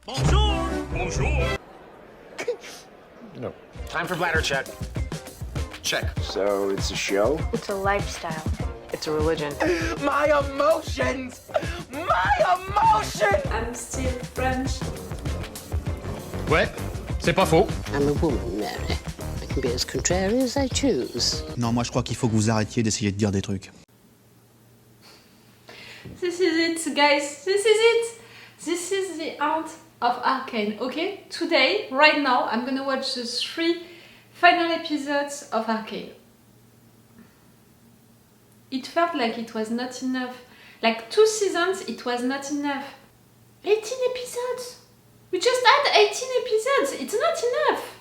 Bonjour! Bonjour! No. Time for bladder check. Check. So it's a show? It's a lifestyle. It's a religion. My emotions! My emotions! I'm still French. Ouais, c'est pas faux. I'm a woman, Mary. I can be as contrary as I choose. Non, moi je crois qu'il faut que vous arrêtiez d'essayer de dire des trucs. This is it, guys. This is it. This is the end of Arcane. Okay? Today, right now, I'm gonna watch the 3 final episodes of Arcane. It felt like it was not enough. Like 2 seasons, it was not enough. 18 episodes! We just had 18 episodes! It's not enough!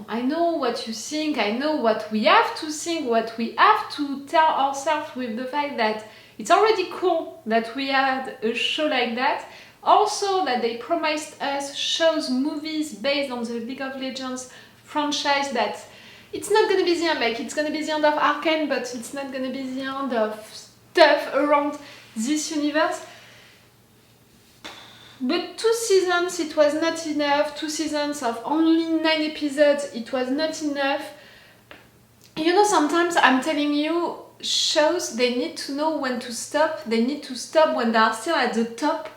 I know what you think, I know what we have to think, what we have to tell ourselves with the fact that it's already cool that we had a show like that. Also that they promised us shows, movies based on the League of Legends franchise that it's not gonna be the end, like it's gonna be the end of Arcane, but it's not gonna be the end of stuff around this universe. But 2 seasons, it was not enough. 2 seasons of only 9 episodes, it was not enough. You know, sometimes I'm telling you, shows, they need to know when to stop. They need to stop when they are still at the top,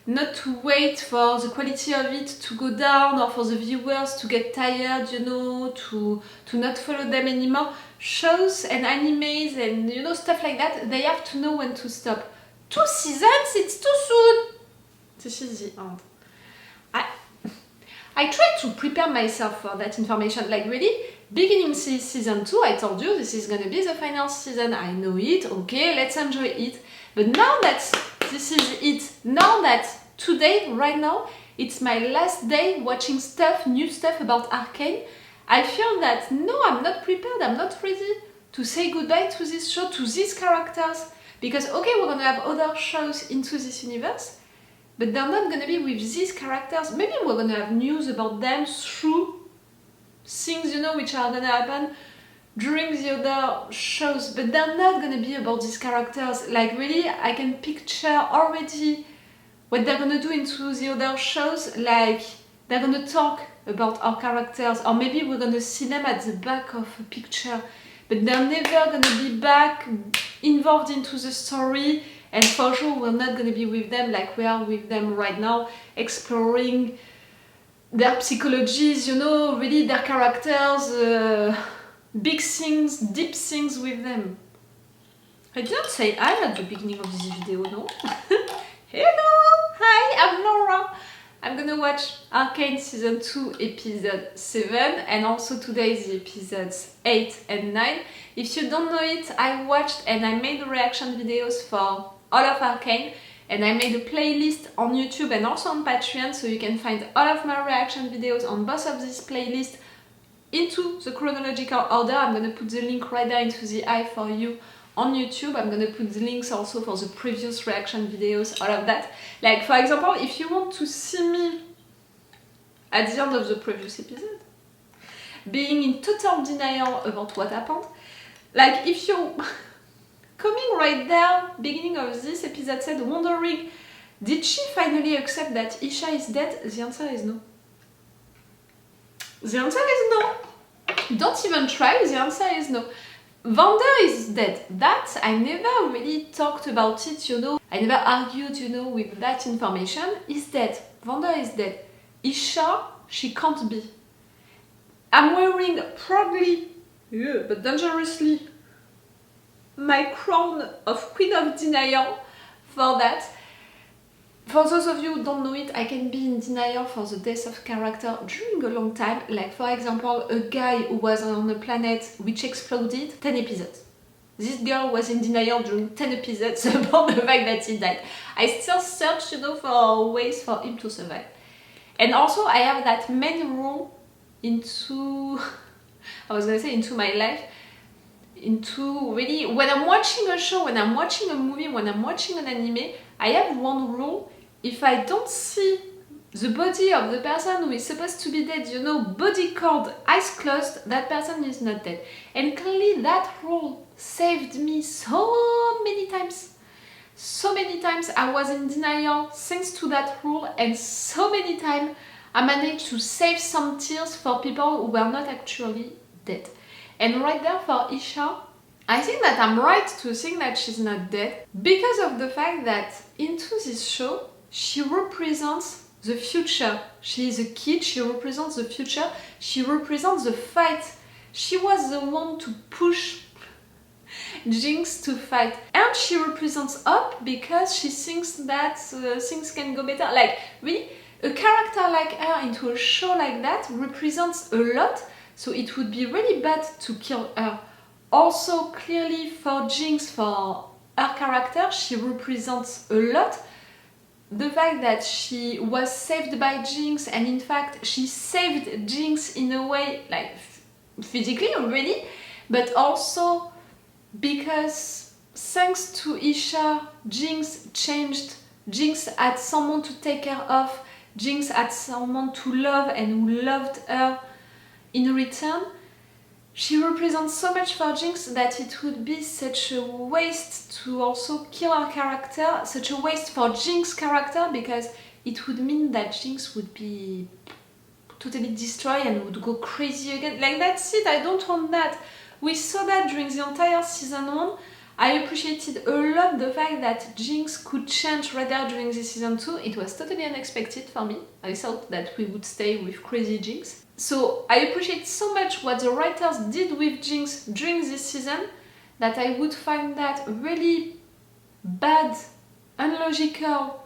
not to wait for the quality of it to go down or for the viewers to get tired, you know, to not follow them anymore. Shows and animes and, you know, stuff like that, they have to know when to stop. 2 seasons, it's too soon. This is the end. I tried to prepare myself for that information, like really, beginning season 2, I told you this is gonna be the final season, I know it, okay, let's enjoy it. But now that this is it, now that today, right now, it's my last day watching stuff, new stuff about Arcane, I feel that no, I'm not prepared, I'm not ready to say goodbye to this show, to these characters. Because okay, we're gonna have other shows into this universe, but they're not gonna be with these characters. Maybe we're gonna have news about them through things, you know, which are gonna happen during the other shows, but they're not gonna be about these characters. Like really, I can picture already what they're gonna do into the other shows. Like they're gonna talk about our characters, or maybe we're gonna see them at the back of a picture, but they're never gonna be back involved into the story. And for sure, we're not gonna be with them like we are with them right now, exploring their psychologies, you know, really their characters, big things, deep things with them. I didn't say hi at the beginning of this video, no? Hello! Hi, I'm Laura! I'm gonna watch Arcane Season 2 Episode 7 and also today's episodes 8 and 9. If you don't know it, I watched and I made reaction videos for all of Arcane, and I made a playlist on YouTube and also on Patreon, so you can find all of my reaction videos on both of these playlists into the chronological order. I'm gonna put the link right there into the eye for you on YouTube. I'm gonna put the links also for the previous reaction videos, all of that. Like for example, if you want to see me at the end of the previous episode, being in total denial about what happened, like if you coming right there, beginning of this episode said, wondering, did she finally accept that Isha is dead? The answer is no. The answer is no. Don't even try, the answer is no. Vander is dead. That, I never really talked about it, you know. I never argued, you know, with that information. He's dead. Vander is dead. Isha, she can't be. I'm wearing proudly, yeah, but dangerously, my crown of Queen of Denial for that. For those of you who don't know it, I can be in denial for the death of character during a long time. Like for example, a guy who was on a planet which exploded, 10 episodes. This girl was in denial during 10 episodes about the fact that he died. I still search, you know, for ways for him to survive. And also I have that main rule into, I was gonna say into my life, into really, when I'm watching a show, when I'm watching a movie, when I'm watching an anime, I have one rule: if I don't see the body of the person who is supposed to be dead, you know, body cold, eyes closed, that person is not dead. And clearly that rule saved me so many times. So many times I was in denial thanks to that rule, and so many times I managed to save some tears for people who were not actually dead. And right there for Isha, I think that I'm right to think that she's not dead because of the fact that into this show, she represents the future. She is a kid, she represents the future, she represents the fight. She was the one to push Jinx to fight, and she represents hope because she thinks that things can go better. Like, really, a character like her into a show like that represents a lot, so it would be really bad to kill her. Also, clearly for Jinx, for her character, she represents a lot. The fact that she was saved by Jinx, and in fact she saved Jinx in a way, like physically already, but also because thanks to Isha, Jinx changed. Jinx had someone to take care of, Jinx had someone to love and who loved her in return. She represents so much for Jinx that it would be such a waste to also kill her character, such a waste for Jinx's character, because it would mean that Jinx would be totally destroyed and would go crazy again. Like, that's it, I don't want that. We saw that during the entire season 1. I appreciated a lot the fact that Jinx could change right there during the season 2. It was totally unexpected for me. I thought that we would stay with crazy Jinx. So I appreciate so much what the writers did with Jinx during this season that I would find that really bad, unlogical,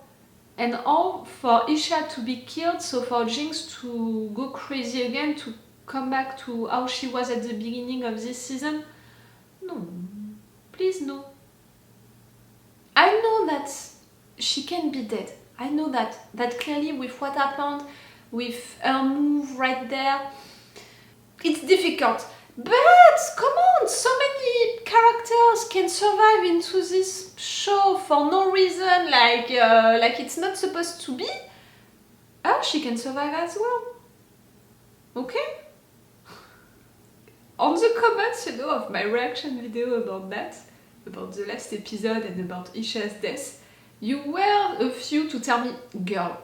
and all for Isha to be killed, so for Jinx to go crazy again, to come back to how she was at the beginning of this season. No, please no. I know that she can be dead. I know that clearly with what happened, with her move right there, it's difficult. But come on, so many characters can survive into this show for no reason, like it's not supposed to be. She can survive as well. Okay? On the comments, of my reaction video about that, about the last episode and about Isha's death, you were a few to tell me, girl,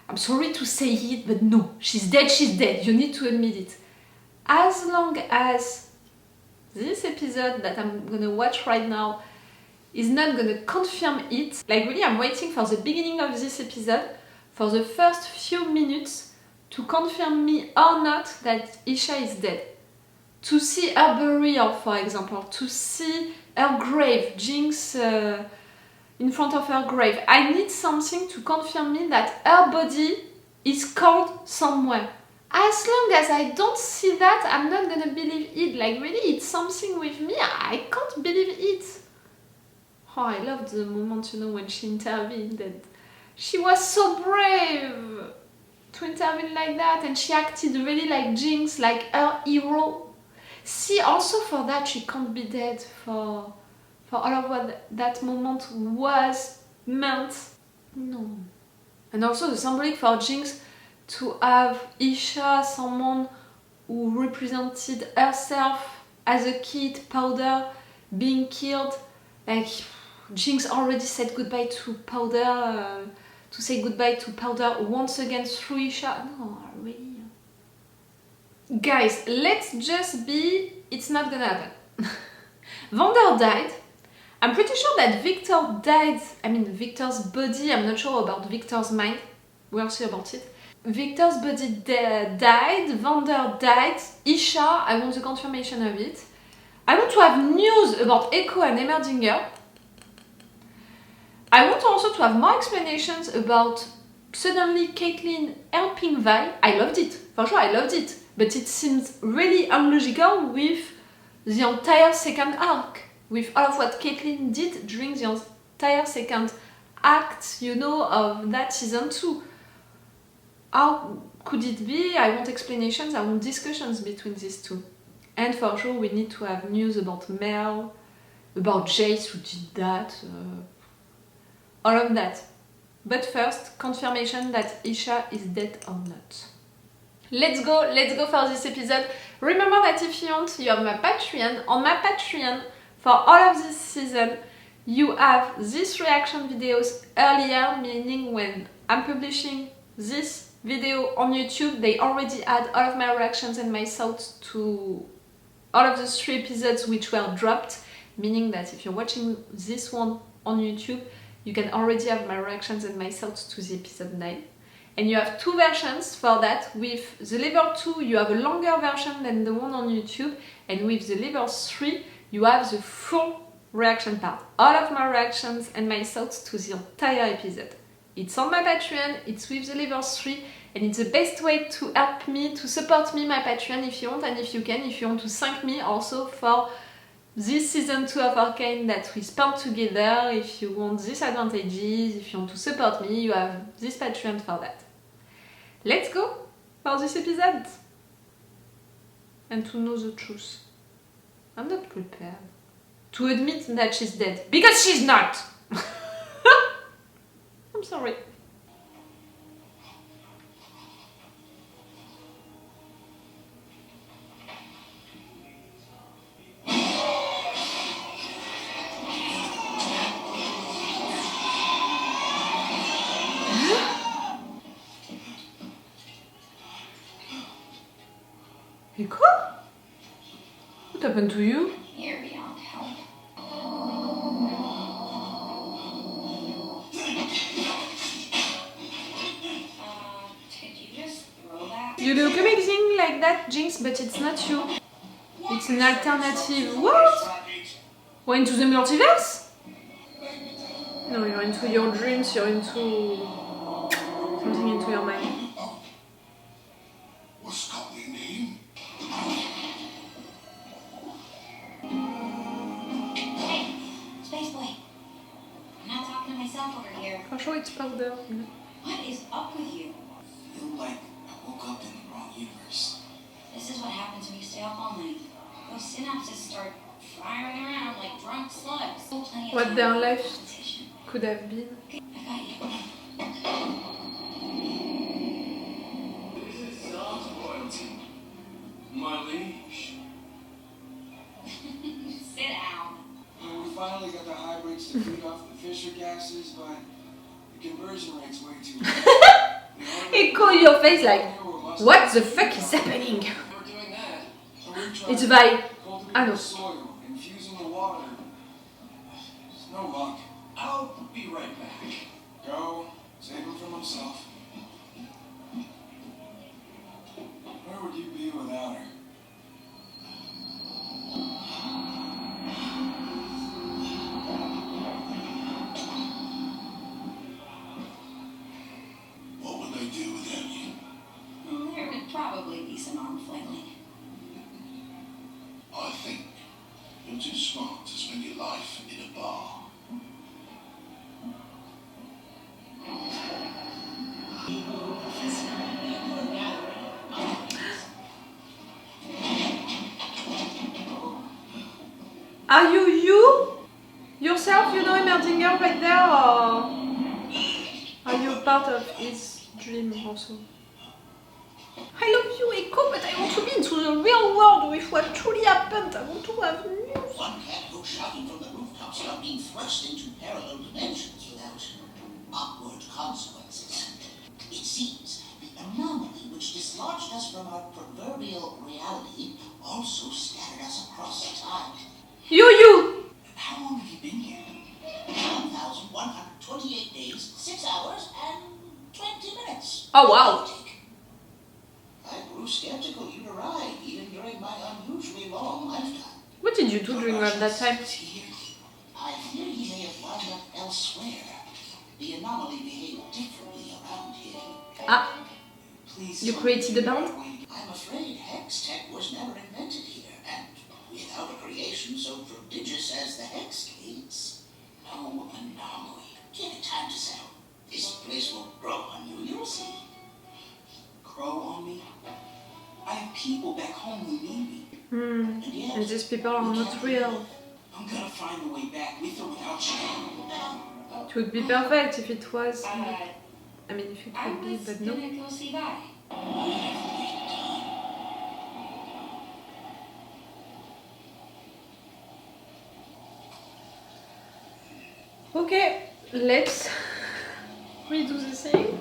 I'm sorry to say it, but no, she's dead, you need to admit it. As long as this episode that I'm gonna watch right now is not gonna confirm it, like really I'm waiting for the beginning of this episode, for the first few minutes, to confirm me or not that Isha is dead. To see her burial, for example, to see her grave, Jinx in front of her grave. I need something to confirm me that her body is cold somewhere. As long as I don't see that, I'm not gonna believe it. Like really, it's something with me, I can't believe it. Oh, I loved the moment, when she intervened, and she was so brave to intervene like that, and she acted really like Jinx, like her hero. See, also for that, she can't be dead, for all of what that moment was meant. No. And also the symbolic for Jinx to have Isha, someone who represented herself as a kid, Powder, being killed. Like, Jinx already said goodbye to Powder, to say goodbye to Powder once again through Isha. No, really. Guys, let's just be... It's not gonna happen. Vander died. I'm pretty sure that Victor died. I mean, Victor's body, I'm not sure about Victor's mind. We'll see about it. Victor's body died, Vander died, Isha, I want the confirmation of it. I want to have news about Ekko and Heimerdinger. I want also to have more explanations about suddenly Caitlyn helping Vi. I loved it, for sure I loved it. But it seems really unlogical with the entire second arc. With all of what Caitlyn did during the entire second act, of that season 2. How could it be? I want explanations, I want discussions between these two. And for sure we need to have news about Mel, about Jayce who did that, all of that. But first, confirmation that Isha is dead or not. Let's go for this episode. Remember that if you want, you have my Patreon. On my Patreon, for all of this season, you have these reaction videos earlier, meaning when I'm publishing this video on YouTube, they already had all of my reactions and my thoughts to all of the 3 episodes which were dropped, meaning that if you're watching this one on YouTube, you can already have my reactions and my thoughts to the episode 9. And you have 2 versions for that. With the level 2, you have a longer version than the one on YouTube, and with the level 3, you have the full reaction part. All of my reactions and my thoughts to the entire episode. It's on my Patreon, it's with the level 3, and it's the best way to help me, to support me, my Patreon, if you want, and if you can, if you want to thank me also for this season 2 of Arcane that we spent together. If you want these advantages, if you want to support me, you have this Patreon for that. Let's go for this episode and to know the truth. I'm not prepared to admit that she's dead, because she's not! I'm sorry. Ekko? What happened to you? You're beyond help. Did you just throw that? You look amazing like that, Jinx, but it's not you. It's an alternative. What? We're into the multiverse? No, you're into your dreams, you're into something into your mind. What's got your name? Hey, Space Boy. I'm not talking to myself over here. Franchement, it's powder. What is up with you? I feel like I woke up in the wrong universe. This is what happens when you stay up all night. Those synapses start firing around like drunk slugs. Plenty of What time their for life competition. could have been. I got you. This is Zom's royalty. My liege. Sit down. We finally got the hybrids to feed off the Fisher gases, but the conversion rate's way too low. Ekko, your face like, what the fuck is happening? We're doing that. So we're trying It's to by... cultivate I know. the soil, infusing the water. There's no luck. I'll be right back. Go, save him from himself. Where would you be without her? What would they do without you? Well, there would probably be some arm flailing. I think you're too smart to spend your life in a bar. Are you yourself, you know, Heimerdinger right there, or are you part of his dream also? I love you, Ekko, but I want to be into the real world with what truly happened. I want to have news. One can't go shouting from the rooftops about being thrust into parallel dimensions without awkward consequences. It seems the anomaly which dislodged us from our proverbial reality also scattered us across time. You! How long have you been here? 1,128 days, 6 hours, and 20 minutes. Oh, wow. I grew skeptical you'd arrive, even during my unusually long lifetime. What did you do during all that time? I fear he may have wound up elsewhere. The anomaly behaved differently around here. Ah, Please you created a band? I'm afraid Hex Tech was never invented here, and without a creation so prodigious as the Hex Gates, no anomaly. Give it time to settle. This place will grow on you, you'll see. Grow on me? I have people back home who need me. And these people are not real. I'm gonna find a way back with or without you. It would be perfect if it was. I mean, if it I would be, was but no. gonna go see Vi. Okay, let's redo the thing.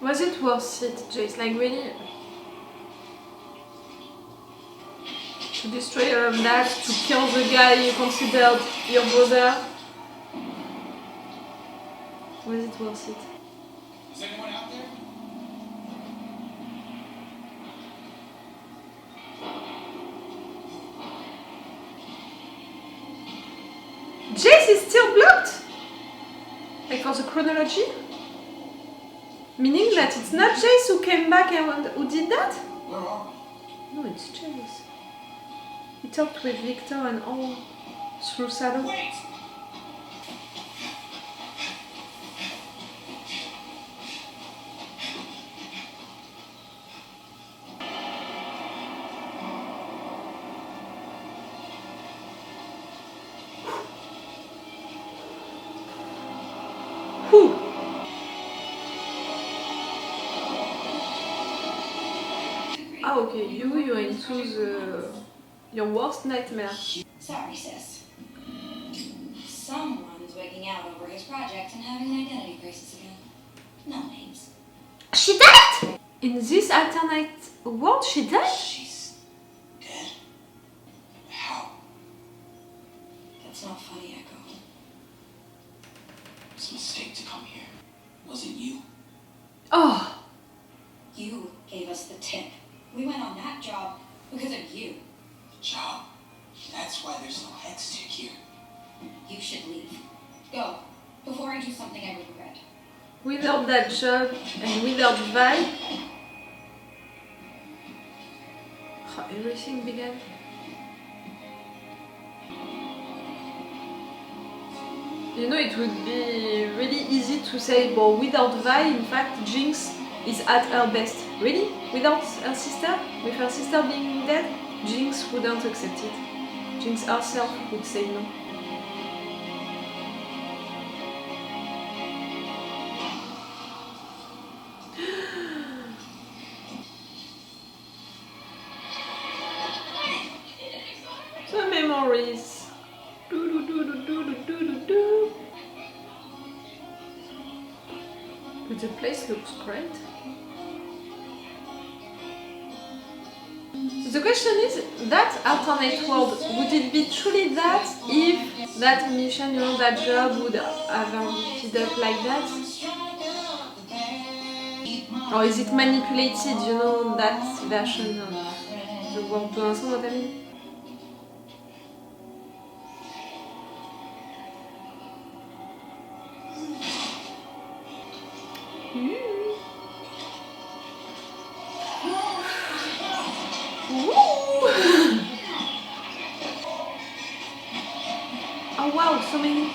Was it worth it, Jayce? Like really? To destroy all of that, to kill the guy you considered your brother? Was it worth it? Is anyone out there? Jayce is still blocked? Like for the chronology? Meaning that it's not Jayce who came back and who did that? Where are we? No, it's Jayce. He talked with Victor and all through Salo. Wait! Whew. Ah, okay, you're into your worst nightmare. Sorry, sis. Someone's wigging out over his project and having an identity crisis again. No names. She died? In this alternate world, she died? She's dead? How? That's not funny, Ekko. It's a mistake to come here. Was it you? Oh, You gave us the tip. We went on that job because of you. Job? That's why there's no hex tick here. You should leave. Go. Before I do something I regret. without that job and without Vi, everything began. You know, it would be really easy to say, but without Vi, in fact, Jinx is at her best. Really? Without her sister? With her sister being dead? Jinx wouldn't accept it. Jinx herself would say no. The memories. But the place looks great. The question is, that alternate world, would it be truly that if that mission, you know, that job would have ended up like that? Or is it manipulated, you know, that version of the world? Pour l'instant, what I mean? Oh wow, so many.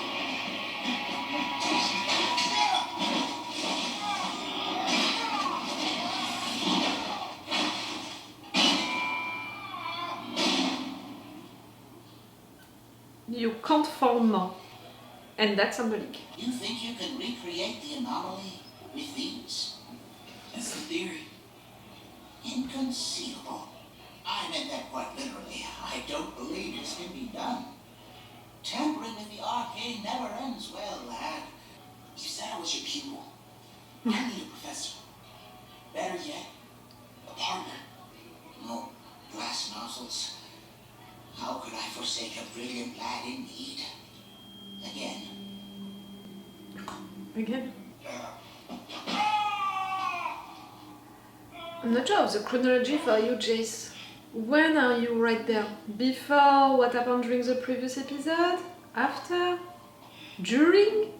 You can't fall more. And that's symbolic. You think you can recreate the anomaly with these? That's the theory. Inconceivable. I meant that quite literally. I don't believe this can be done. Tampering with the Arcane never ends well, lad. You said I was your pupil. I need a professor. Better yet, a partner. No glass nozzles. How could I forsake a brilliant lad in need? Again. Again? I'm not sure of the chronology for you, Jayce. When are you right there? Before what happened during the previous episode? After? During?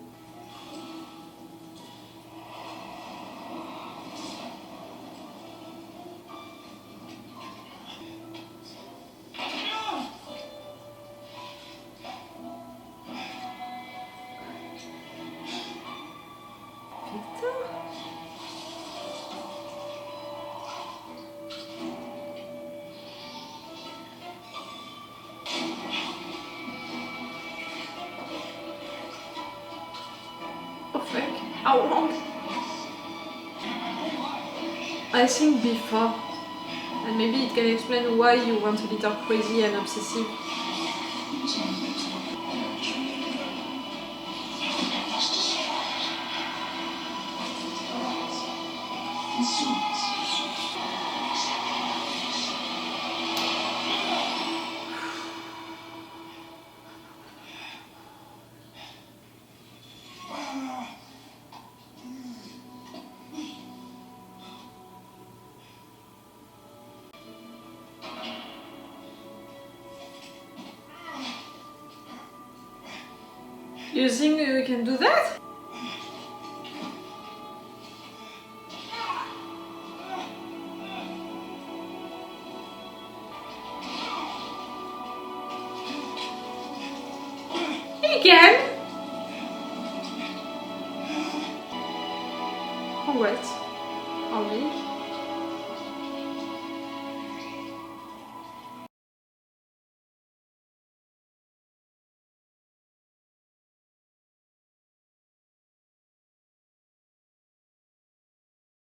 Victor? How long? I think before. I And maybe it can explain why you want a little crazy and obsessive. You think we can do that? He can!